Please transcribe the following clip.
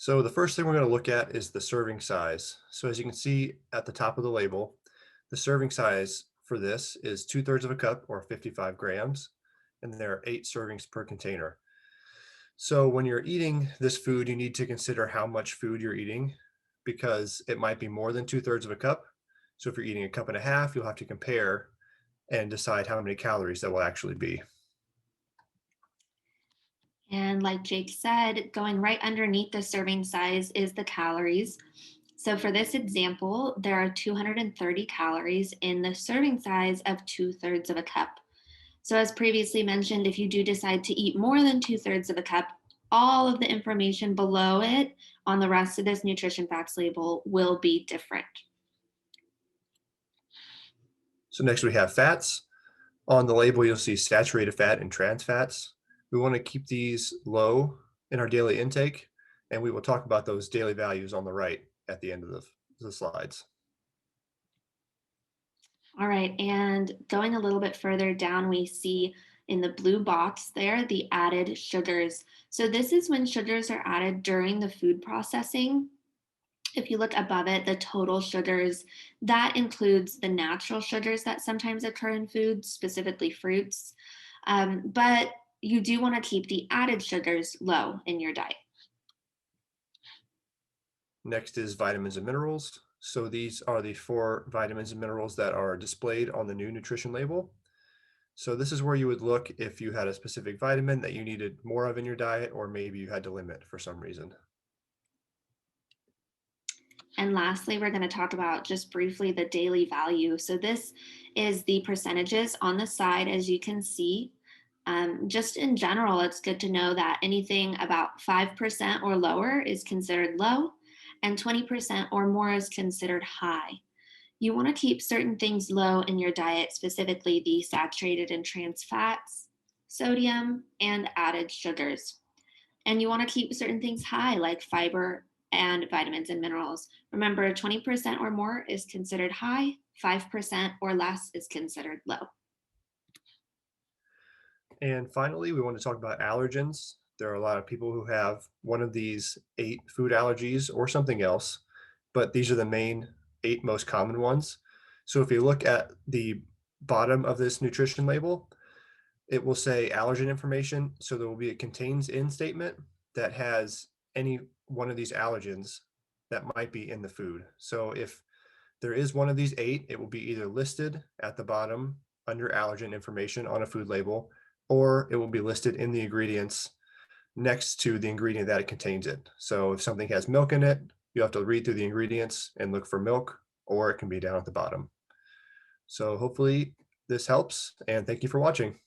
So the first thing we're going to look at is the serving size. So as you can see at the top of the label, the serving size for this is 2/3 of a cup or 55 grams, and there are 8 servings per container. So when you're eating this food, you need to consider how much food you're eating because it might be more than 2/3 of a cup. So if you're eating a cup and a half, you'll have to compare and decide how many calories that will actually be. And like Jake said, going right underneath the serving size is the calories. So for this example, there are 230 calories in the serving size of 2/3 of a cup. So, as previously mentioned, if you do decide to eat more than 2/3 of a cup, all of the information below it on the rest of this nutrition facts label will be different. So next we have fats. On the label, you'll see saturated fat and trans fats. We want to keep these low in our daily intake, and we will talk about those daily values on the right at the end of the slides. All right, and going a little bit further down, we see in the blue box there the added sugars. So, this is when sugars are added during the food processing. If you look above it, the total sugars, that includes the natural sugars that sometimes occur in foods, specifically fruits. But you do want to keep the added sugars low in your diet. Next is vitamins and minerals. So these are the 4 vitamins and minerals that are displayed on the new nutrition label. So this is where you would look if you had a specific vitamin that you needed more of in your diet, or maybe you had to limit for some reason. And lastly, we're going to talk about just briefly the daily value. So this is the percentages on the side, as you can see. Just in general, it's good to know that anything about 5% or lower is considered low, and 20% or more is considered high. You want to keep certain things low in your diet, specifically the saturated and trans fats, sodium, and added sugars. And you want to keep certain things high, like fiber and vitamins and minerals. Remember, 20% or more is considered high, 5% or less is considered low. And finally, we want to talk about allergens. There are a lot of people who have one of these 8 food allergies or something else, but these are the main 8 most common ones. So if you look at the bottom of this nutrition label, it will say allergen information. So there will be a contains in statement that has any one of these allergens that might be in the food. So if there is one of these 8, it will be either listed at the bottom under allergen information on a food label, or it will be listed in the ingredients next to the ingredient that it contains it. So if something has milk in it, you have to read through the ingredients and look for milk, or it can be down at the bottom. So hopefully this helps, and thank you for watching.